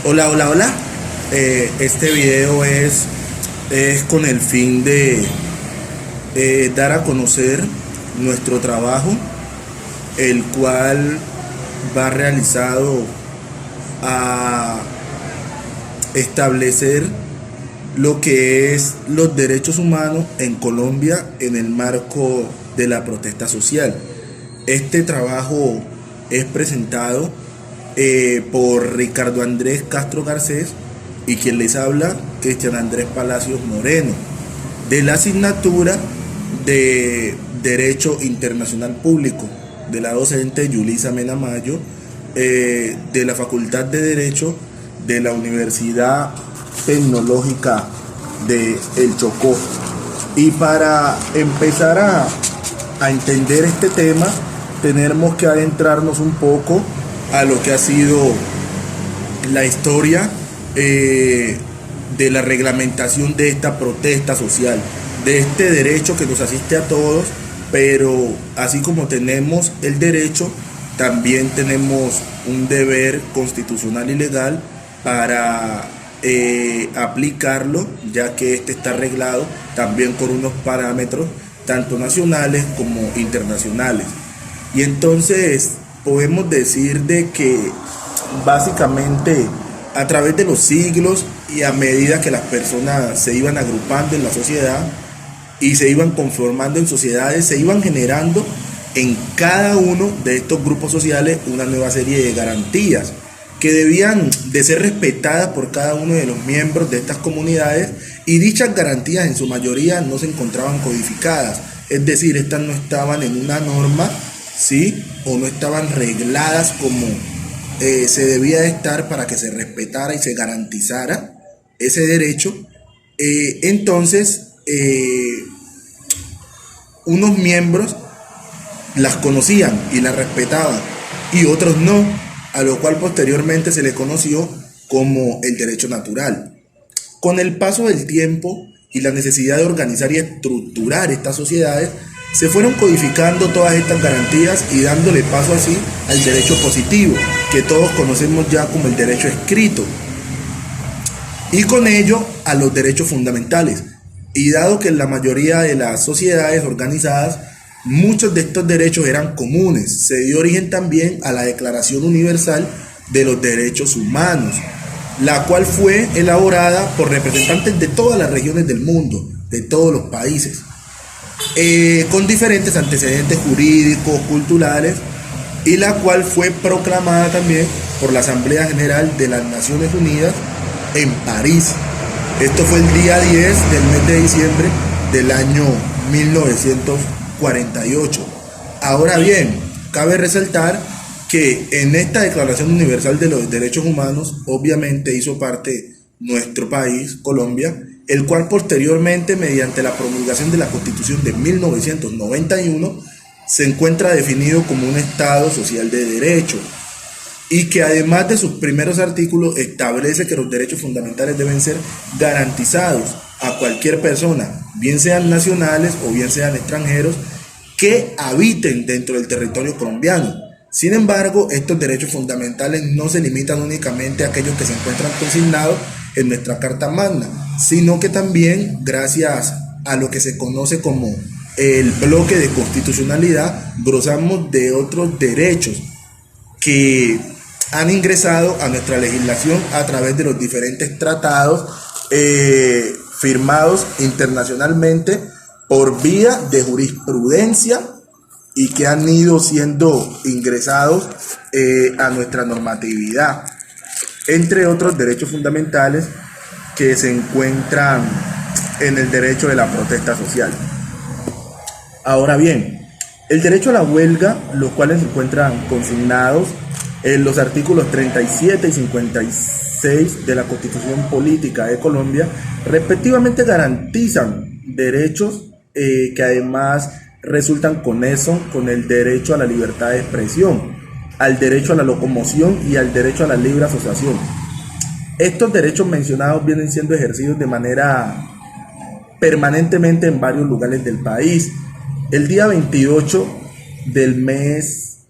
Hola, hola, hola. Este video es con el fin de dar a conocer nuestro trabajo, el cual va realizado a establecer lo que es los derechos humanos en Colombia en el marco de la protesta social. Este trabajo es presentado por Ricardo Andrés Castro Garcés y quien les habla, Cristian Andrés Palacios Moreno, de la asignatura de Derecho Internacional Público, de la docente Yulisa Mena Mayo, de la Facultad de Derecho de la Universidad Tecnológica de El Chocó. Y para empezar a entender este tema, tenemos que adentrarnos un poco a lo que ha sido la historia de la reglamentación de esta protesta social, de este derecho que nos asiste a todos, pero así como tenemos el derecho, también tenemos un deber constitucional y legal para aplicarlo, ya que este está arreglado también con unos parámetros tanto nacionales como internacionales. Y entonces podemos decir de que básicamente a través de los siglos y a medida que las personas se iban agrupando en la sociedad y se iban conformando en sociedades, se iban generando en cada uno de estos grupos sociales una nueva serie de garantías que debían de ser respetadas por cada uno de los miembros de estas comunidades, y dichas garantías en su mayoría no se encontraban codificadas, es decir, estas no estaban en una norma, ¿sí? O no estaban regladas como se debía de estar para que se respetara y se garantizara ese derecho. Entonces, unos miembros las conocían y las respetaban y otros no, a lo cual posteriormente se le conoció como el derecho natural. Con el paso del tiempo y la necesidad de organizar y estructurar estas sociedades, se fueron codificando todas estas garantías y dándole paso así al derecho positivo, que todos conocemos ya como el derecho escrito, y con ello a los derechos fundamentales. Y dado que en la mayoría de las sociedades organizadas muchos de estos derechos eran comunes, se dio origen también a la Declaración Universal de los Derechos Humanos, la cual fue elaborada por representantes de todas las regiones del mundo, de todos los países, con diferentes antecedentes jurídicos, culturales, y la cual fue proclamada también por la Asamblea General de las Naciones Unidas en París. Esto fue el día 10 del mes de diciembre del año 1948. Ahora bien, cabe resaltar que en esta Declaración Universal de los Derechos Humanos obviamente hizo parte nuestro país, Colombia, el cual posteriormente, mediante la promulgación de la Constitución de 1991, se encuentra definido como un Estado social de derecho, y que además de sus primeros artículos establece que los derechos fundamentales deben ser garantizados a cualquier persona, bien sean nacionales o bien sean extranjeros, que habiten dentro del territorio colombiano. Sin embargo, estos derechos fundamentales no se limitan únicamente a aquellos que se encuentran consignados en nuestra Carta Magna, sino que también, gracias a lo que se conoce como el bloque de constitucionalidad, gozamos de otros derechos que han ingresado a nuestra legislación a través de los diferentes tratados firmados internacionalmente por vía de jurisprudencia y que han ido siendo ingresados a nuestra normatividad, entre otros derechos fundamentales que se encuentran en el derecho de la protesta social. Ahora bien, el derecho a la huelga, los cuales se encuentran consignados en los artículos 37 y 56 de la Constitución Política de Colombia, respectivamente garantizan derechos que además resultan conexos con el derecho a la libertad de expresión, al derecho a la locomoción y al derecho a la libre asociación. Estos derechos mencionados vienen siendo ejercidos de manera permanentemente en varios lugares del país. El día 28 del mes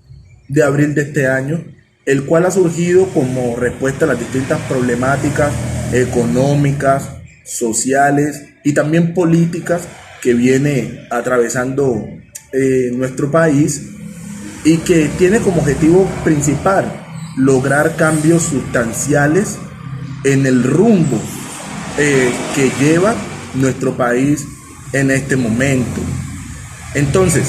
de abril de este año, el cual ha surgido como respuesta a las distintas problemáticas económicas, sociales y también políticas que viene atravesando nuestro país, y que tiene como objetivo principal lograr cambios sustanciales en el rumbo que lleva nuestro país en este momento. Entonces,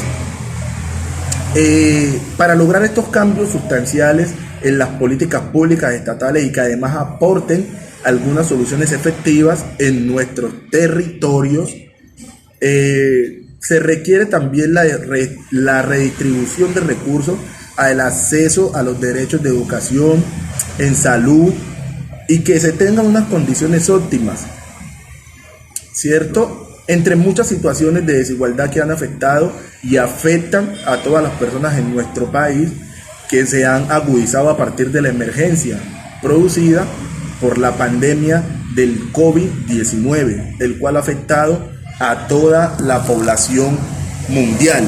para lograr estos cambios sustanciales en las políticas públicas estatales y que además aporten algunas soluciones efectivas en nuestros territorios, se requiere también la redistribución de recursos al acceso a los derechos de educación, en salud, y que se tengan unas condiciones óptimas, ¿cierto? Entre muchas situaciones de desigualdad que han afectado y afectan a todas las personas en nuestro país, que se han agudizado a partir de la emergencia producida por la pandemia del COVID-19, el cual ha afectado a toda la población mundial.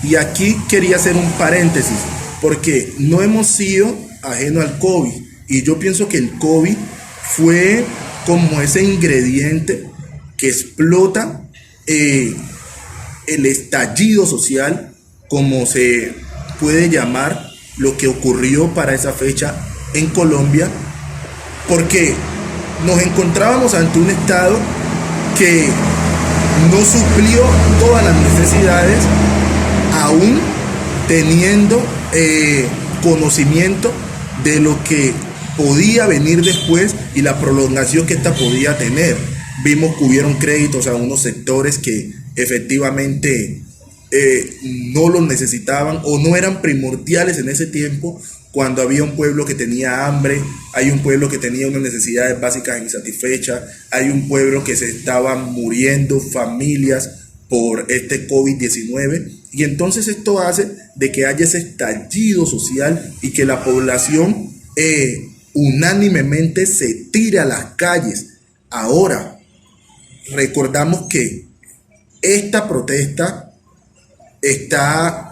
Y aquí quería hacer un paréntesis, porque no hemos sido ajenos al COVID, y yo pienso que el COVID fue como ese ingrediente que explota el estallido social, como se puede llamar lo que ocurrió para esa fecha en Colombia, porque nos encontrábamos ante un Estado que no suplió todas las necesidades, aún teniendo conocimiento de lo que podía venir después y la prolongación que esta podía tener. Vimos que hubieron créditos a unos sectores que efectivamente no los necesitaban o no eran primordiales en ese tiempo, cuando había un pueblo que tenía hambre, hay un pueblo que tenía unas necesidades básicas insatisfechas, hay un pueblo que se estaban muriendo familias por este COVID-19, y entonces esto hace de que haya ese estallido social y que la población unánimemente se tire a las calles. Ahora, recordamos que esta protesta está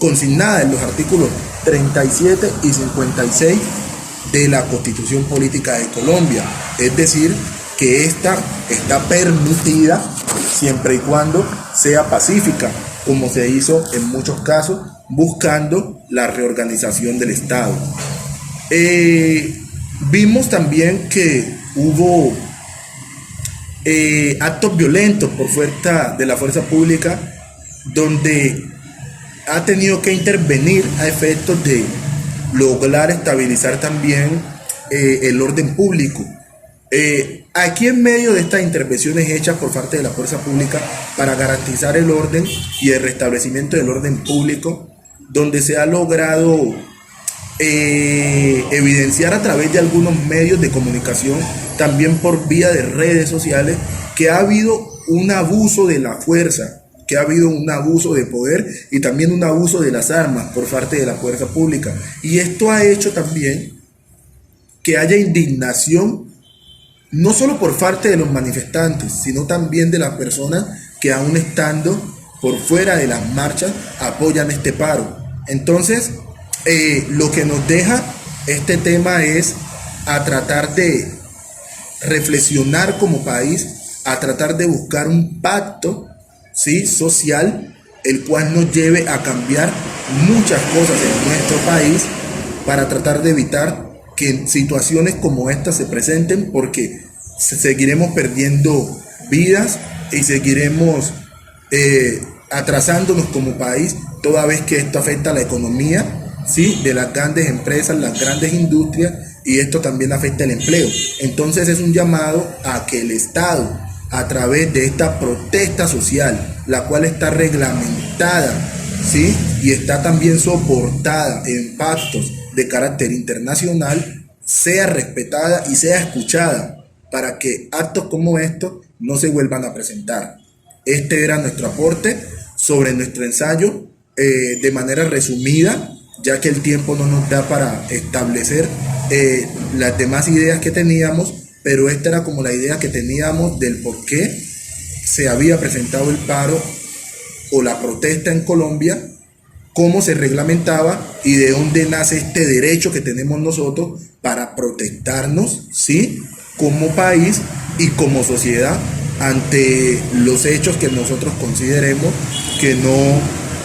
consignada en los artículos 37 y 56 de la Constitución Política de Colombia, es decir, que esta está permitida siempre y cuando sea pacífica, como se hizo en muchos casos, buscando la reorganización del Estado. Vimos también que hubo actos violentos por fuerza de la fuerza pública, donde ha tenido que intervenir a efectos de lograr estabilizar también el orden público. Aquí, en medio de estas intervenciones hechas por parte de la fuerza pública para garantizar el orden y el restablecimiento del orden público, donde se ha logrado evidenciar a través de algunos medios de comunicación, también por vía de redes sociales, que ha habido un abuso de la fuerza, que ha habido un abuso de poder y también un abuso de las armas por parte de la fuerza pública. Y esto ha hecho también que haya indignación, no solo por parte de los manifestantes, sino también de las personas que, aún estando por fuera de las marchas, apoyan este paro. Entonces, lo que nos deja este tema es a tratar de reflexionar como país, a tratar de buscar un pacto, ¿sí?, social, el cual nos lleve a cambiar muchas cosas en nuestro país, para tratar de evitar que situaciones como esta se presenten, porque seguiremos perdiendo vidas y seguiremos atrasándonos como país, toda vez que esto afecta a la economía, ¿sí?, de las grandes empresas, las grandes industrias, y esto también afecta el empleo. Entonces es un llamado a que el Estado, a través de esta protesta social, la cual está reglamentada, ¿sí?, y está también soportada en pactos de carácter internacional, sea respetada y sea escuchada, para que actos como estos no se vuelvan a presentar. Este era nuestro aporte sobre nuestro ensayo, de manera resumida, ya que el tiempo no nos da para establecer las demás ideas que teníamos, pero esta era como la idea que teníamos del por qué se había presentado el paro o la protesta en Colombia, cómo se reglamentaba y de dónde nace este derecho que tenemos nosotros para protestarnos, ¿sí? Como país y como sociedad ante los hechos que nosotros consideremos que no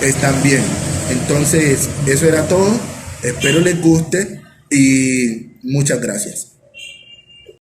están bien. Entonces, eso era todo. Espero les guste y muchas gracias.